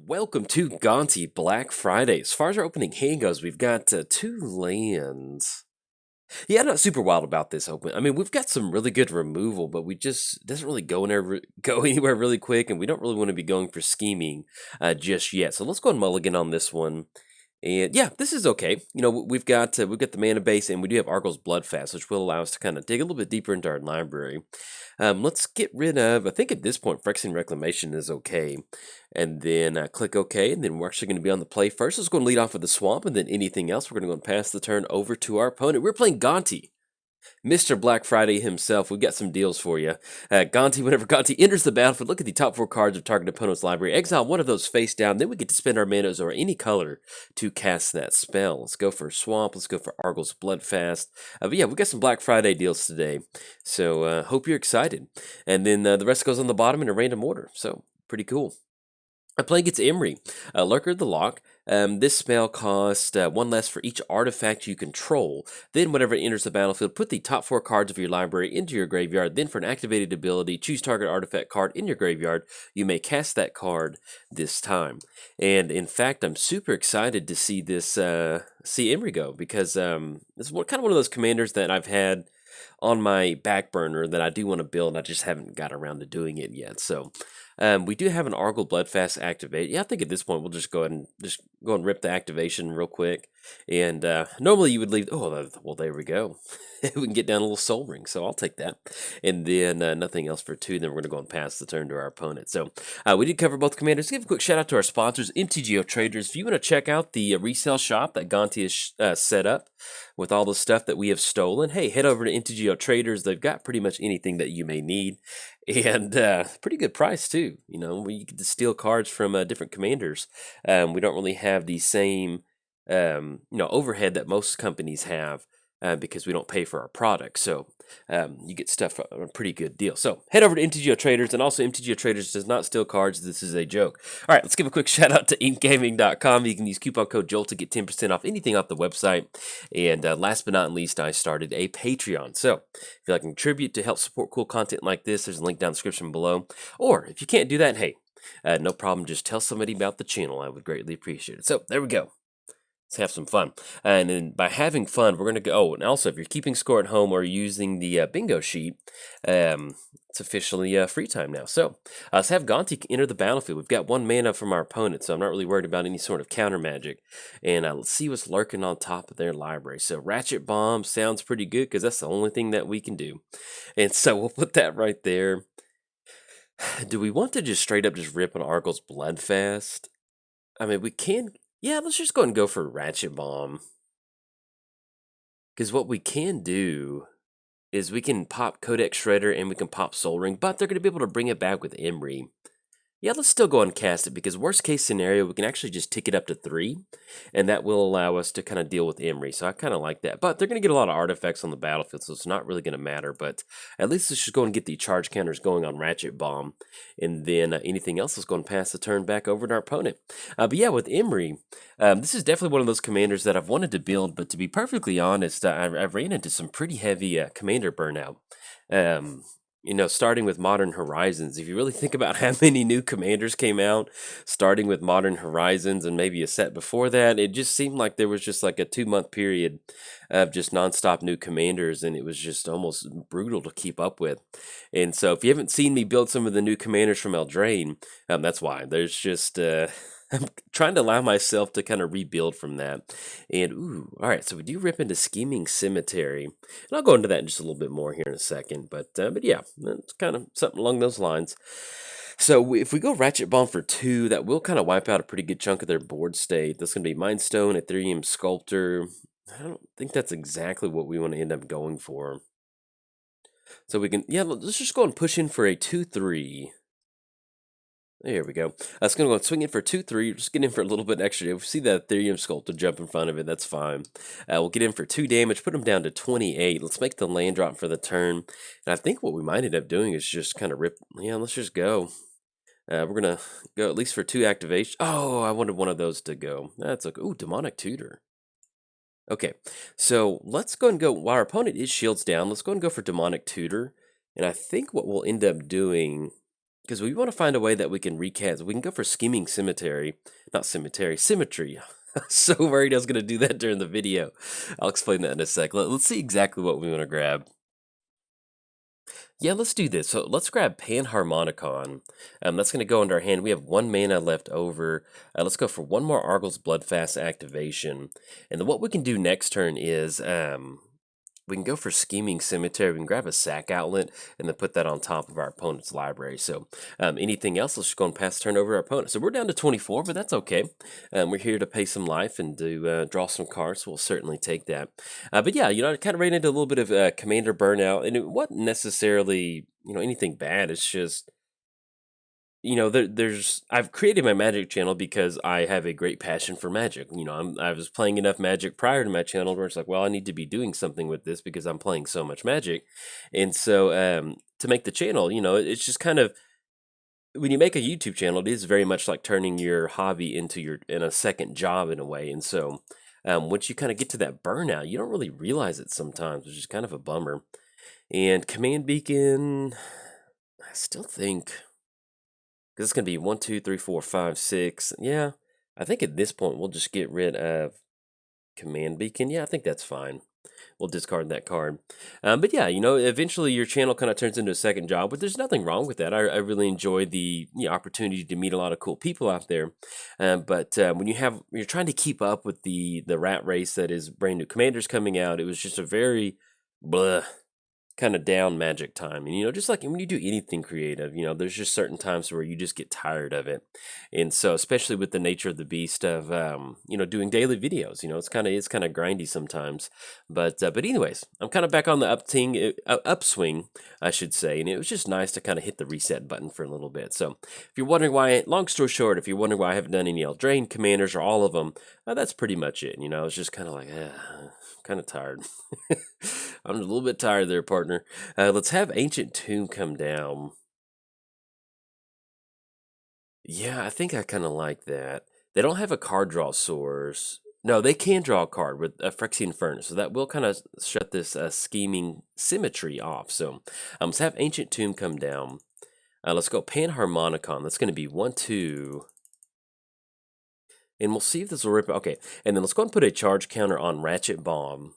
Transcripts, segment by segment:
Welcome to Gonti Black Friday. As far as our opening hand goes, we've got two lands. Yeah, I'm not super wild about this open. I mean, we've got some really good removal, but we just it doesn't really go anywhere really quick, and we don't really want to be going for scheming just yet. So let's go and mulligan on this one. And yeah, this is okay. You know, we've got the mana base, and we do have Argos Bloodfast, which will allow us to kind of dig a little bit deeper into our library. Let's get rid of. I think at this point, Phyrexian Reclamation is okay, and then click OK, and then we're actually going to be on the play first. Let's go and lead off with the Swamp, and then anything else, we're going to go and pass the turn over to our opponent. We're playing Gonti. Mr. Black Friday himself, we've got some deals for you. Gonti, whenever Gonti enters the battlefield, look at the top 4 cards of target opponent's library. Exile one of those face down, then we get to spend our manas or any color to cast that spell. Let's go for Swamp, let's go for Argos Bloodfast. But yeah, we got some Black Friday deals today, so hope you're excited. And then the rest goes on the bottom in a random order, so pretty cool. I play against Emry, Lurker the Loch. This spell costs 1 less for each artifact you control. Then, whenever it enters the battlefield, put the top 4 cards of your library into your graveyard. Then, for an activated ability, choose target artifact card in your graveyard. You may cast that card this time. And in fact, I'm super excited to see this see Emry go, because this is kind of one of those commanders that I've had on my back burner that I do want to build. I just haven't got around to doing it yet. So we do have an Argos Bloodfast activate. Yeah, I think at this point we'll just go ahead and rip the activation real quick. And normally you would leave. Oh, well, there we go. We can get down a little Soul Ring, so I'll take that. And then nothing else for 2. Then we're going to go and pass the turn to our opponent. So we did cover both commanders. Give a quick shout out to our sponsors, MTGOTraders. If you want to check out the resale shop that Gonti has set up with all the stuff that we have stolen, hey, head over to MTGOTraders. They've got pretty much anything that you may need. And pretty good price too. You know, we get to steal cards from different commanders. We don't really have the same overhead that most companies have because we don't pay for our products. So you get stuff at a pretty good deal. So head over to MTGOTraders, and also MTGOTraders does not steal cards. This is a joke. All right, let's give a quick shout out to inkgaming.com. You can use coupon code JOLT to get 10% off anything off the website. And last but not least, I started a Patreon. So if you'd like to contribute to help support cool content like this, there's a link down in the description below. Or if you can't do that, hey, no problem. Just tell somebody about the channel. I would greatly appreciate it. So there we go. Let's have some fun. And then by having fun, we're going to go. Oh, and also, if you're keeping score at home or using the bingo sheet, it's officially free time now. So let's have Gonti enter the battlefield. We've got 1 mana from our opponent, so I'm not really worried about any sort of counter magic. And let's see what's lurking on top of their library. So Ratchet Bomb sounds pretty good because that's the only thing that we can do. And so we'll put that right there. Do we want to just straight up just rip an Argos Bloodfast? I mean, we can. Yeah, let's just go ahead and go for Ratchet Bomb. Because what we can do is we can pop Codex Shredder and we can pop Soul Ring, but they're going to be able to bring it back with Emry. Yeah, let's still go and cast it, because worst case scenario, we can actually just tick it up to 3, and that will allow us to kind of deal with Emry. So I kind of like that. But they're going to get a lot of artifacts on the battlefield, so it's not really going to matter. But at least let's just go and get the charge counters going on Ratchet Bomb, and then anything else is going to pass the turn back over to our opponent. But yeah, with Emry, this is definitely one of those commanders that I've wanted to build, but to be perfectly honest, I've ran into some pretty heavy commander burnout. Starting with Modern Horizons, if you really think about how many new commanders came out, starting with Modern Horizons and maybe a set before that, it just seemed like there was just like a 2-month period of just nonstop new commanders, and it was just almost brutal to keep up with. And so if you haven't seen me build some of the new commanders from Eldraine, that's why. There's just... I'm trying to allow myself to kind of rebuild from that. And, all right, so we do rip into Scheming Cemetery. And I'll go into that in just a little bit more here in a second. But yeah, it's kind of something along those lines. So if we go Ratchet Bomb for 2, that will kind of wipe out a pretty good chunk of their board state. That's going to be Mind Stone, Ethereum Sculptor. I don't think that's exactly what we want to end up going for. So we can, yeah, let's just go and push in for a 2-3. There we go. It's going to go and swing in for 2-3. Just get in for a little bit extra. If we see that Ethereum Sculptor jump in front of it, that's fine. We'll get in for 2 damage, put him down to 28. Let's make the land drop for the turn. And I think what we might end up doing is just kind of rip. Yeah, let's just go. We're going to go at least for 2 activation. Oh, I wanted one of those to go. That's okay. Ooh, Demonic Tutor. Okay, so let's go and go. While our opponent is shields down, let's go and go for Demonic Tutor. And I think what we'll end up doing because we want to find a way that we can recast. We can go for scheming cemetery, not cemetery, symmetry. So worried I was going to do that during the video. I'll explain that in a sec. Let's see exactly what we want to grab. Yeah, let's do this. So let's grab Panharmonicon. That's going to go into our hand. We have 1 mana left over. Let's go for 1 more Argyl's Bloodfast activation. And then what we can do next turn is we can go for Scheming Cemetery. We can grab a sack outlet and then put that on top of our opponent's library. So anything else, let's just go and pass the turn over to our opponent. So we're down to 24, but that's okay. We're here to pay some life and to draw some cards. So we'll certainly take that. But yeah, I kind of ran into a little bit of Commander burnout, and it wasn't necessarily, anything bad. It's just, there's I've created my Magic channel because I have a great passion for Magic. I was playing enough Magic prior to my channel where it's like, well, I need to be doing something with this because I'm playing so much Magic, and so to make the channel, it's just kind of when you make a YouTube channel, it is very much like turning your hobby into in a second job in a way, and so once you kind of get to that burnout, you don't really realize it sometimes, which is kind of a bummer. And Command Beacon, I still think. Because it's going to be 1, 2, 3, 4, 5, 6. Yeah, I think at this point we'll just get rid of Command Beacon. Yeah, I think that's fine. We'll discard that card. But yeah, eventually your channel kind of turns into a second job, but there's nothing wrong with that. I really enjoy the opportunity to meet a lot of cool people out there. But when you're trying to keep up with the rat race that is brand new commanders coming out, it was just a very blah kind of down Magic time. And just like when you do anything creative, there's just certain times where you just get tired of it. And so especially with the nature of the beast of doing daily videos, it's kind of grindy sometimes. But anyways, I'm kind of back on the upswing, I should say, and it was just nice to kind of hit the reset button for a little bit. So if you're wondering why, long story short, if you're wondering why I haven't done any Eldraine commanders or all of them, that's pretty much it. I was just kind of like kind of tired. I'm a little bit tired there, partner. Let's have Ancient Tomb come down. Yeah, I think I kind of like that. They don't have a card draw source. No, they can draw a card with a Phyrexian Furnace, so that will kind of shut this scheming symmetry off. So let's have Ancient Tomb come down. Let's go Panharmonicon. That's going to be 1, 2. And we'll see if this will rip. Okay, and then let's go and put a charge counter on Ratchet Bomb.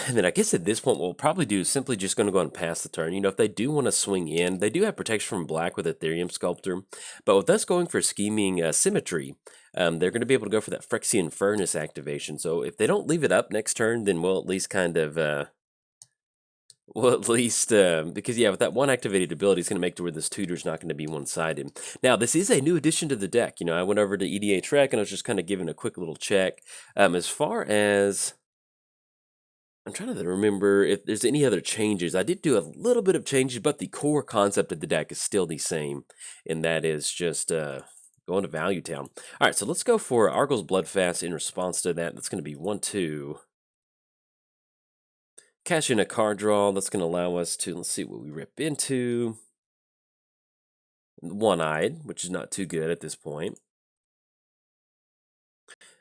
And then I guess at this point, what we'll probably do is simply just going to go and pass the turn. If they do want to swing in, they do have protection from black with Ethereum Sculptor. But with us going for Scheming Symmetry, they're going to be able to go for that Phyrexian Furnace activation. So if they don't leave it up next turn, then we'll at least kind of... because yeah, with that one activated ability, it's going to make to where this tutor's not going to be one-sided. Now, this is a new addition to the deck. I went over to EDA Trek and I was just kind of giving a quick little check. As far as... I'm trying to remember if there's any other changes. I did do a little bit of changes, but the core concept of the deck is still the same, and that is just going to Value Town. All right, so let's go for Argyl's Bloodfast in response to that. That's going to be 1, 2. Cash in a card draw. That's going to allow us to, let's see what we rip into. One-Eyed, which is not too good at this point.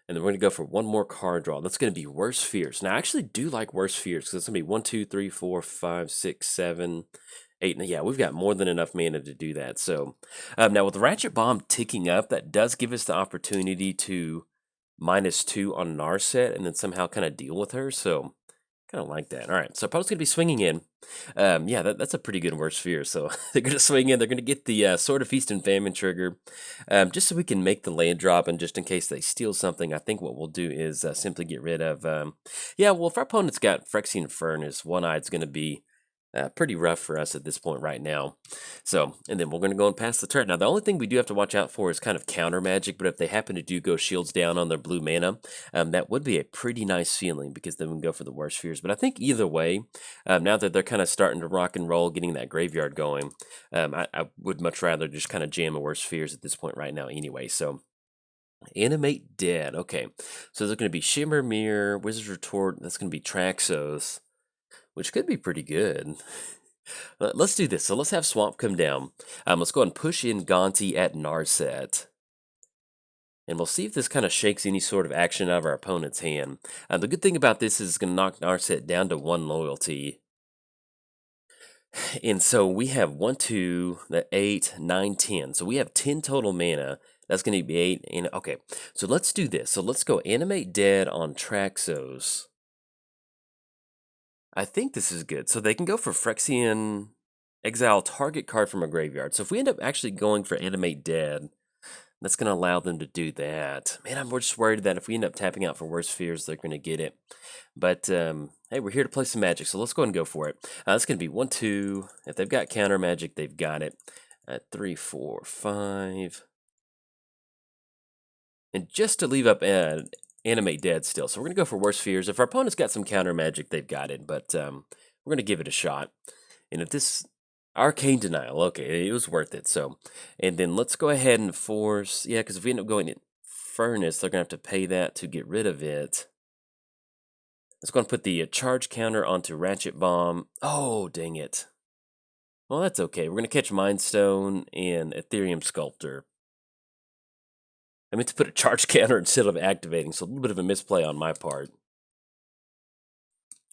And then we're going to go for 1 more card draw. That's going to be Worst Fears. Now, I actually do like Worst Fears because it's going to be 1, 2, 3, 4, 5, 6, 7, 8. Yeah, we've got more than enough mana to do that. So now with the Ratchet Bomb ticking up, that does give us the opportunity to -2 on Narset and then somehow kind of deal with her. So kind of like that. All right, so opponent's going to be swinging in. Yeah, that's a pretty good Worst Fear. So they're going to swing in. They're going to get the Sword of Feast and Famine trigger, just so we can make the land drop. And just in case they steal something, I think what we'll do is simply get rid of... yeah, well, if our opponent's got Phyrexian Furnace, One-Eye's going to be pretty rough for us at this point right now. So, and then we're going to go and pass the turn. Now, the only thing we do have to watch out for is kind of counter magic, but if they happen to go shields down on their blue mana, that would be a pretty nice feeling because then we can go for the Worst Fears. But I think either way, now that they're kind of starting to rock and roll, getting that graveyard going, I would much rather just kind of jam a Worst Fears at this point right now anyway. So, Animate Dead. Okay, so there's going to be Shimmer Mirror, Wizard's Retort, that's going to be Traxos, which could be pretty good. Let's do this. So let's have Swamp come down. Let's go and push in Gonti at Narset. And we'll see if this kind of shakes any sort of action out of our opponent's hand. The good thing about this is it's going to knock Narset down to 1 loyalty. And so we have 1, 2, the 8, 9, 10. So we have 10 total mana. That's going to be 8. And okay, so let's do this. So let's go Animate Dead on Traxos. I think this is good. So they can go for Phyrexian Exile target card from a graveyard. So if we end up actually going for Animate Dead, that's going to allow them to do that. Man, I'm just worried that if we end up tapping out for Worst Fears, they're going to get it. But hey, we're here to play some Magic, so let's go ahead and go for it. It's going to be 1, 2. If they've got counter Magic, they've got it. 3, 4, 5. And just to leave up Animate Dead still. So we're going to go for Worst Fears. If our opponent's got some counter Magic, they've got it. But we're going to give it a shot. And if this Arcane Denial, okay, it was worth it. So, and then let's go ahead and force, yeah, because if we end up going in Furnace, they're going to have to pay that to get rid of it. Let's go and put the charge counter onto Ratchet Bomb. Oh, dang it. Well, that's okay. We're going to catch Mind Stone and Ethereum Sculptor. I meant to put a charge counter instead of activating, so a little bit of a misplay on my part.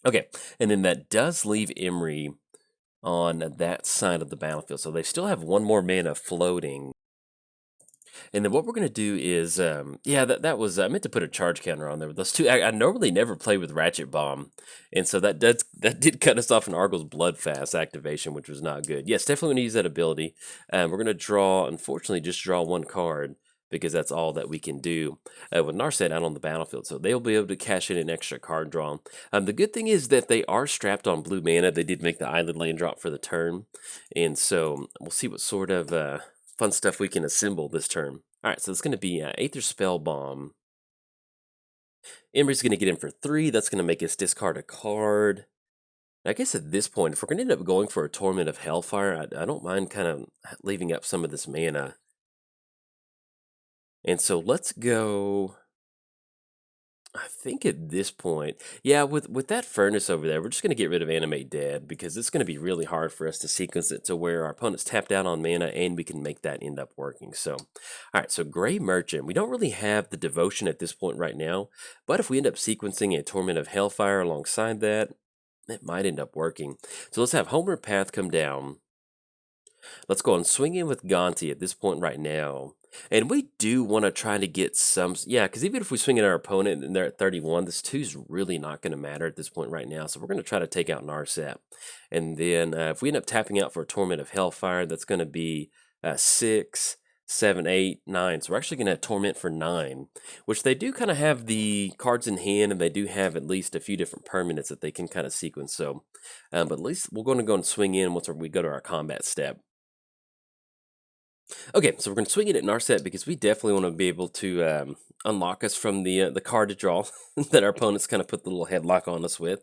Okay, and then that does leave Emry on that side of the battlefield. So they still have 1 more mana floating. And then what we're going to do is, yeah, that was, I meant to put a charge counter on there. Those two, I normally never play with Ratchet Bomb. And so that did cut us off an Argos Bloodfast activation, which was not good. Yes, definitely going to use that ability. We're going to draw, unfortunately, just draw 1 card, because that's all that we can do with Narset out on the battlefield. So they'll be able to cash in an extra card draw. The good thing is that they are strapped on blue mana. They did make the Eyelid Land drop for the turn. And so we'll see what sort of fun stuff we can assemble this turn. All right, so it's going to be Aether Spell Bomb. Emry's going to get in for 3. That's going to make us discard a card. I guess at this point, if we're going to end up going for a Torment of Hellfire, I don't mind kind of leaving up some of this mana. And so let's go, I think at this point, yeah, with that Furnace over there, we're just going to get rid of Animate Dead, because it's going to be really hard for us to sequence it to where our opponent's tapped out on mana and we can make that end up working. So, all right, so Gray Merchant, we don't really have the Devotion at this point right now, but if we end up sequencing a Torment of Hellfire alongside that, it might end up working. So let's have Homeward Path come down. Let's go and swing in with Gonti at this point right now. And we do want to try to get some, yeah, because even if we swing at our opponent and they're at 31, this 2 is really not going to matter at this point right now. So we're going to try to take out Narset. And then if we end up tapping out for a Torment of Hellfire, that's going to be 6, 7, 8, 9. So we're actually going to torment for 9, which they do kind of have the cards in hand, and they do have at least a few different permanents that they can kind of sequence. So, but at least we're going to go and swing in once we go to our combat step. Okay, so we're going to swing it at Narset because we definitely want to be able to unlock us from the card to draw that our opponents kind of put the little headlock on us with.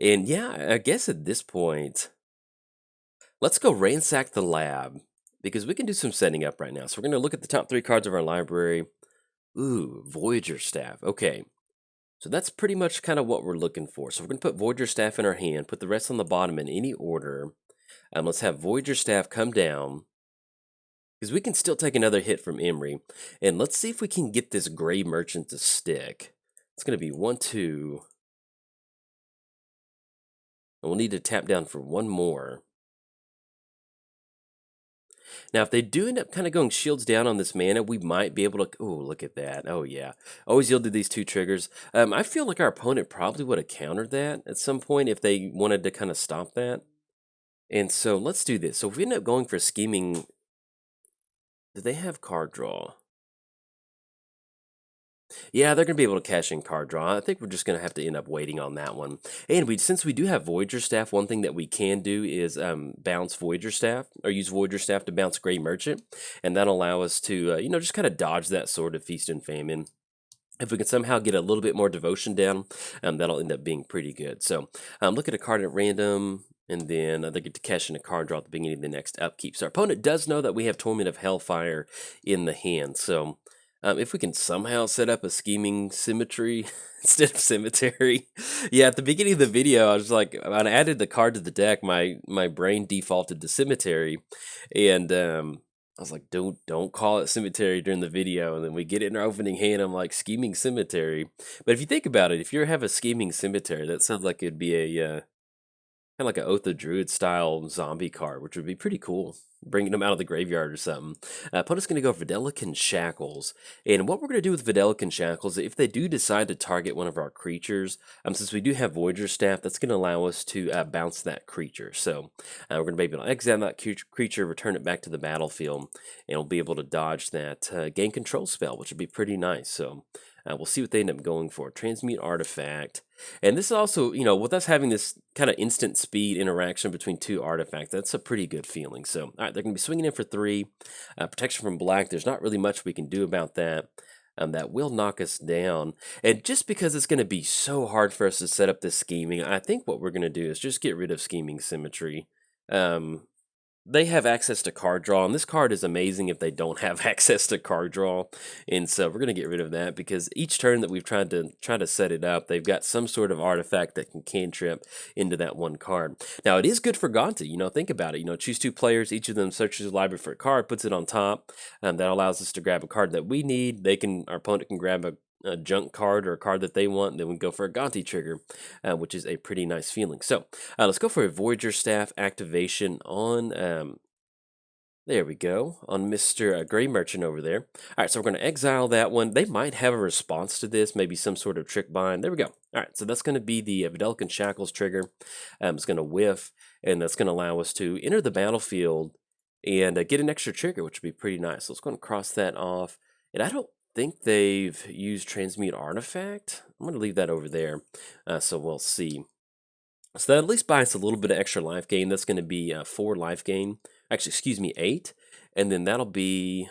And yeah, I guess at this point, let's go ransack the lab because we can do some setting up right now. So we're going to look at the top 3 cards of our library. Ooh, Voyager Staff. Okay, so that's pretty much kind of what we're looking for. So we're going to put Voyager Staff in our hand, put the rest on the bottom in any order. Let's have Voyager Staff come down, because we can still take another hit from Emry. And let's see if we can get this Gray Merchant to stick. It's going to be 1, 2. And we'll need to tap down for 1 more. Now, if they do end up kind of going shields down on this mana, we might be able to... Oh, look at that. Oh, yeah. Always yielded these 2 triggers. I feel like our opponent probably would have countered that at some point if they wanted to kind of stop that. And so let's do this. So if we end up going for Scheming... Do they have card draw? Yeah, they're going to be able to cash in card draw. I think we're just going to have to end up waiting on that one. And since we do have Voyager Staff, one thing that we can do is bounce Voyager Staff, or use Voyager Staff to bounce Gray Merchant. And that'll allow us to, just kind of dodge that Sword of Feast and Famine. If we can somehow get a little bit more devotion down, that'll end up being pretty good. So look at a card at random, and then they get to cash in a card draw at the beginning of the next upkeep. So our opponent does know that we have Torment of Hellfire in the hand. So if we can somehow set up a Scheming Symmetry instead of Cemetery. Yeah, at the beginning of the video, I was like, when I added the card to the deck, my brain defaulted to Cemetery. And I was like, don't call it Cemetery during the video. And then we get it in our opening hand, I'm like, Scheming Cemetery. But if you think about it, if you have a Scheming Cemetery, that sounds like it'd be a Kind of like an Oath of Druid style zombie card, which would be pretty cool. Bringing them out of the graveyard or something. Opponent's going to go Videlican Shackles. And what we're going to do with Videlican Shackles, if they do decide to target one of our creatures, since we do have Voyager Staff, that's going to allow us to bounce that creature. So we're going to be able to exile that creature, return it back to the battlefield, and we'll be able to dodge that gain control spell, which would be pretty nice. So we'll see what they end up going for. Transmute Artifact. And this is also, with us having this kind of instant speed interaction between two artifacts, that's a pretty good feeling. So, all right, they're going to be swinging in for 3. Protection from black, there's not really much we can do about that. That will knock us down. And just because it's going to be so hard for us to set up this scheming, I think what we're going to do is just get rid of Scheming Symmetry. They have access to card draw, and this card is amazing if they don't have access to card draw. And so we're going to get rid of that because each turn that we've tried to set it up, they've got some sort of artifact that can cantrip into that one card. Now, it is good for Gonti. Think about it. Choose 2 players. Each of them searches the library for a card, puts it on top. That allows us to grab a card that we need. Our opponent can grab a junk card or a card that they want, and then we go for a Gonti trigger, which is a pretty nice feeling. So let's go for a Voyager Staff activation on, there we go, on Mr. Gray Merchant over there. All right, so we're going to exile that one. They might have a response to this, maybe some sort of trick bind. There we go. All right, so that's going to be the Videlican Shackles trigger. It's going to whiff, and that's going to allow us to enter the battlefield and get an extra trigger, which would be pretty nice. So let's go and cross that off. And I don't think they've used Transmute Artifact. I'm going to leave that over there, so we'll see. So that at least buys a little bit of extra life gain. That's going to be 4 life gain. Actually, excuse me, 8. And then that'll be,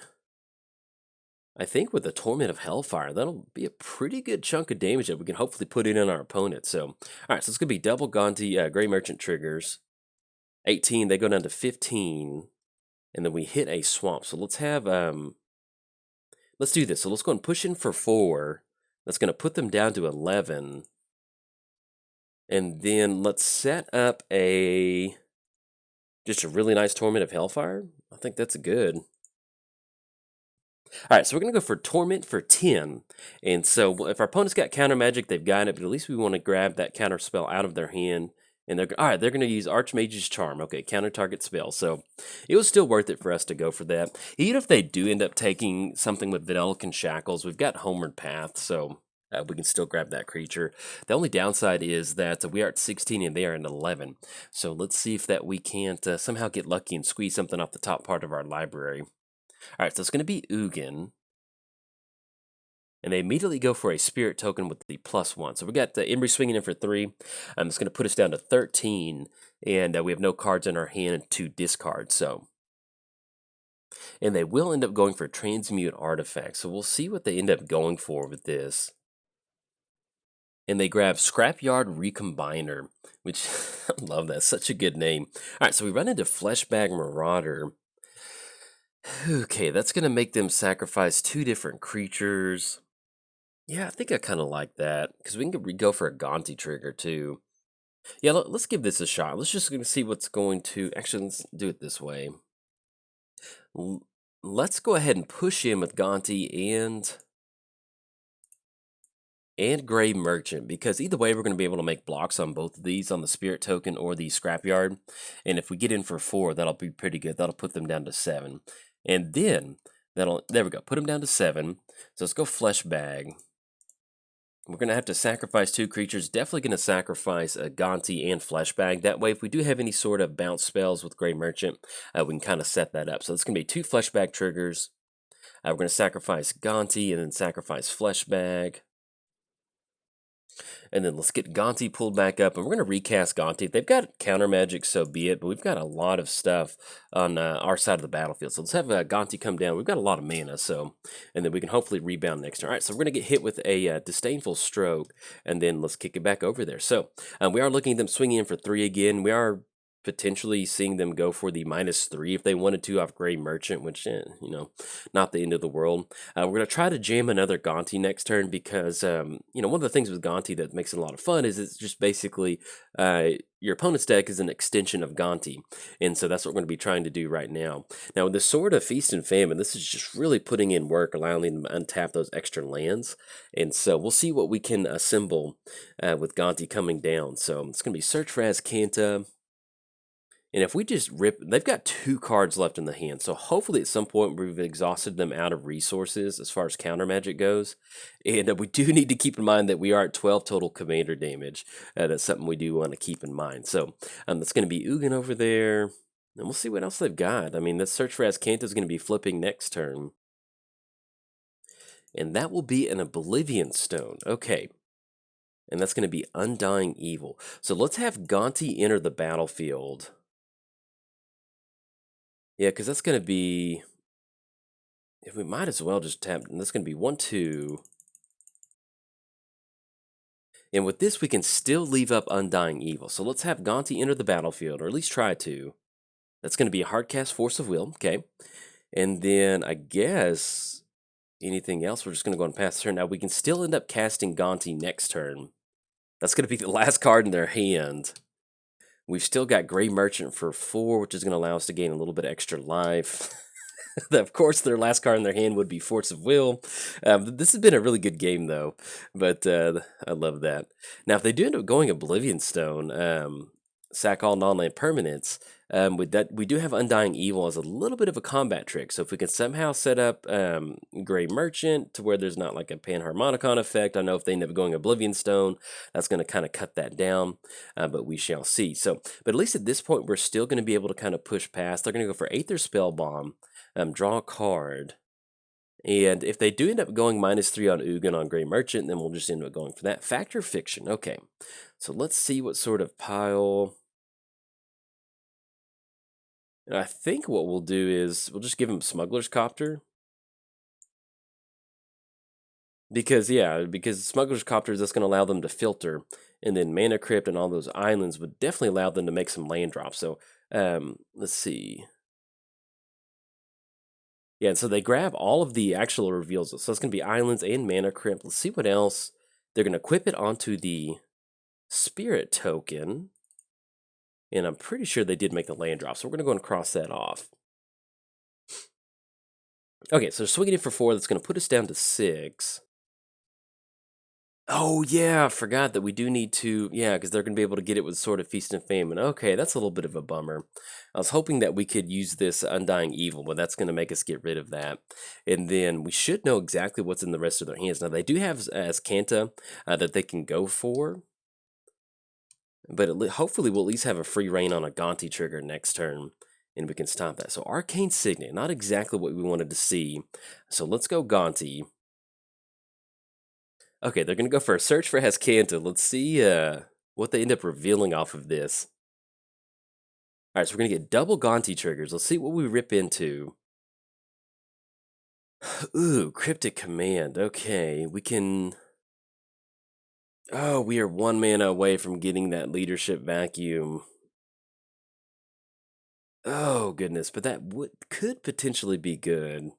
I think with the Torment of Hellfire, that'll be a pretty good chunk of damage that we can hopefully put in on our opponent. So, all right, so it's going to be double Gonti Gray Merchant triggers. 18, they go down to 15. And then we hit a swamp. So let's have, let's do this. So let's go and push in for 4. That's going to put them down to 11. And then let's set up just a really nice Torment of Hellfire. I think that's good. All right, so we're going to go for Torment for 10. And so if our opponent's got counter magic, they've got it, but at least we want to grab that counter spell out of their hand. And they're going to use Archmage's Charm. Okay, counter target spell. So it was still worth it for us to go for that. Even if they do end up taking something with Videlican Shackles, we've got Homeward Path, so we can still grab that creature. The only downside is that we are at 16 and they are at 11. So let's see if we can't somehow get lucky and squeeze something off the top part of our library. All right, so it's going to be Ugin. And they immediately go for a Spirit token with the +1. So we got Emry swinging in for 3. It's going to put us down to 13. And we have no cards in our hand to discard. So, and they will end up going for Transmute Artifact. So we'll see what they end up going for with this. And they grab Scrapyard Recombiner, which I love that. Such a good name. All right, so we run into Fleshbag Marauder. Okay, that's going to make them sacrifice 2 different creatures. Yeah, I think I kind of like that, because we can go for a Gonti trigger, too. Yeah, let's give this a shot. Let's just see what's going to... Actually, let's do it this way. Let's go ahead and push in with Gonti and Gray Merchant, because either way, we're going to be able to make blocks on both of these, on the Spirit Token or the Scrapyard. And if we get in for 4, that'll be pretty good. That'll put them down to 7. And then, there we go, put them down to 7. So let's go Fleshbag. We're going to have to sacrifice 2 creatures. Definitely going to sacrifice a Gonti and Fleshbag. That way, if we do have any sort of bounce spells with Gray Merchant, we can kind of set that up. So it's going to be 2 Fleshbag triggers. We're going to sacrifice Gonti and then sacrifice Fleshbag. And then let's get Gonti pulled back up, and we're going to recast Gonti. If they've got counter magic, so be it, but we've got a lot of stuff on our side of the battlefield. So let's have Gonti come down. We've got a lot of mana, and then we can hopefully rebound next turn. All right, so we're going to get hit with a Disdainful Stroke, and then let's kick it back over there. So we are looking at them swinging in for 3 again. We are potentially seeing them go for the -3 if they wanted to off Gray Merchant, which, not the end of the world. We're going to try to jam another Gonti next turn because, one of the things with Gonti that makes it a lot of fun is it's just basically your opponent's deck is an extension of Gonti. And so that's what we're going to be trying to do right now. Now, with the Sword of Feast and Famine, this is just really putting in work, allowing them to untap those extra lands. And so we'll see what we can assemble with Gonti coming down. So it's going to be Search for Azcanta. And if we just rip, they've got 2 cards left in the hand. So hopefully at some point we've exhausted them out of resources as far as counter magic goes. And we do need to keep in mind that we are at 12 total commander damage. That's something we do want to keep in mind. So that's going to be Ugin over there. And we'll see what else they've got. I mean, this Search for Azcanta is going to be flipping next turn. And that will be an Oblivion Stone. Okay. And that's going to be Undying Evil. So let's have Gonti enter the battlefield. Yeah, because that's going to be... If we might as well just tap... And that's going to be 1, 2... And with this, we can still leave up Undying Evil. So let's have Gonti enter the battlefield, or at least try to. That's going to be a hard cast Force of Will. Okay. And then, I guess... Anything else? We're just going to go and pass the turn. Now, we can still end up casting Gonti next turn. That's going to be the last card in their hand. We've still got Gray Merchant for 4, which is going to allow us to gain a little bit extra life. Of course, their last card in their hand would be Force of Will. This has been a really good game, though, but I love that. Now, if they do end up going Oblivion Stone, sack all non-land permanents, with that, we do have Undying Evil as a little bit of a combat trick. So if we can somehow set up Gray Merchant to where there's not like a Panharmonicon effect, I know if they end up going Oblivion Stone, that's going to kind of cut that down, but we shall see. So, but at least at this point, we're still going to be able to kind of push past. They're going to go for Aether Spell Bomb, draw a card. And if they do end up going -3 on Ugin on Gray Merchant, then we'll just end up going for that. Fact or Fiction? Okay. So let's see what sort of pile... And I think what we'll do is we'll just give him Smuggler's Copter. Because Smuggler's Copter is just going to allow them to filter. And then Mana Crypt and all those islands would definitely allow them to make some land drops. So let's see. Yeah, and so they grab all of the actual reveals. So it's going to be islands and Mana Crypt. Let's see what else. They're going to equip it onto the Spirit Token. And I'm pretty sure they did make the land drop, so we're going to go and cross that off. Okay, so swinging it for 4, that's going to put us down to 6. Oh, yeah, I forgot that we do need to, because they're going to be able to get it with Sword of Feast and Famine. Okay, that's a little bit of a bummer. I was hoping that we could use this Undying Evil, but that's going to make us get rid of that. And then we should know exactly what's in the rest of their hands. Now, they do have Azcanta that they can go for. But hopefully we'll at least have a free reign on a Gonti trigger next turn, and we can stop that. So Arcane Signet, not exactly what we wanted to see. So let's go Gonti. Okay, they're going to go for a Search for Azcanta. Let's see what they end up revealing off of this. All right, so we're going to get double Gonti triggers. Let's see what we rip into. Ooh, Cryptic Command. Okay, we can... Oh, we are 1 mana away from getting that Leadership Vacuum. Oh, goodness, but that could potentially be good.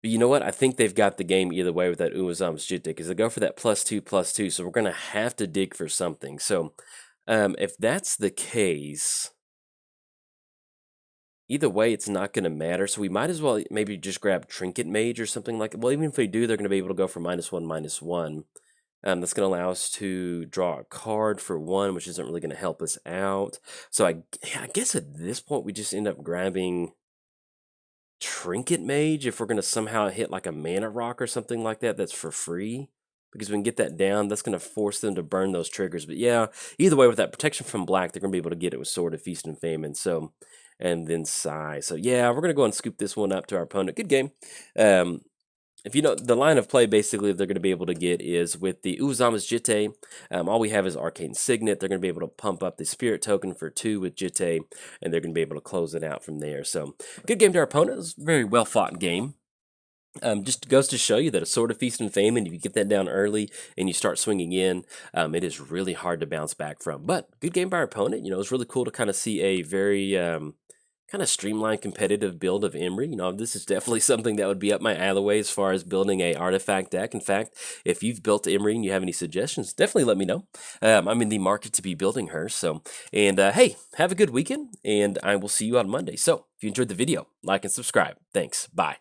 But you know what? I think they've got the game either way with that Uazam's Jitte, because they go for that +2/+2, so we're going to have to dig for something. So, if that's the case, either way, it's not going to matter. So we might as well maybe just grab Trinket Mage or something like that. Well, even if we do, they're going to be able to go for -1/-1. That's going to allow us to draw a card for 1, which isn't really going to help us out. So I guess at this point, we just end up grabbing Trinket Mage if we're going to somehow hit like a Mana Rock or something like that that's for free. Because we can get that down, that's going to force them to burn those triggers. But yeah, either way, with that protection from black, they're going to be able to get it with Sword of Feast and Famine. So, and then Sigh. So yeah, we're going to go and scoop this one up to our opponent. Good game. If you know, the line of play basically they're going to be able to get is with the Uazama's Jitte. All we have is Arcane Signet. They're going to be able to pump up the Spirit Token for 2 with Jitte, and they're going to be able to close it out from there. So, good game to our opponent. It was a very well fought game. Just goes to show you that a Sword of Feast and Famine, if you get that down early and you start swinging in, it is really hard to bounce back from. But good game by our opponent. It's really cool to kind of see a very kind of streamlined competitive build of Emry. This is definitely something that would be up my alleyway as far as building a artifact deck. In fact, if you've built Emry and you have any suggestions, definitely let me know. I'm in the market to be building her. So, and hey, have a good weekend, and I will see you on Monday. So, if you enjoyed the video, like and subscribe. Thanks. Bye.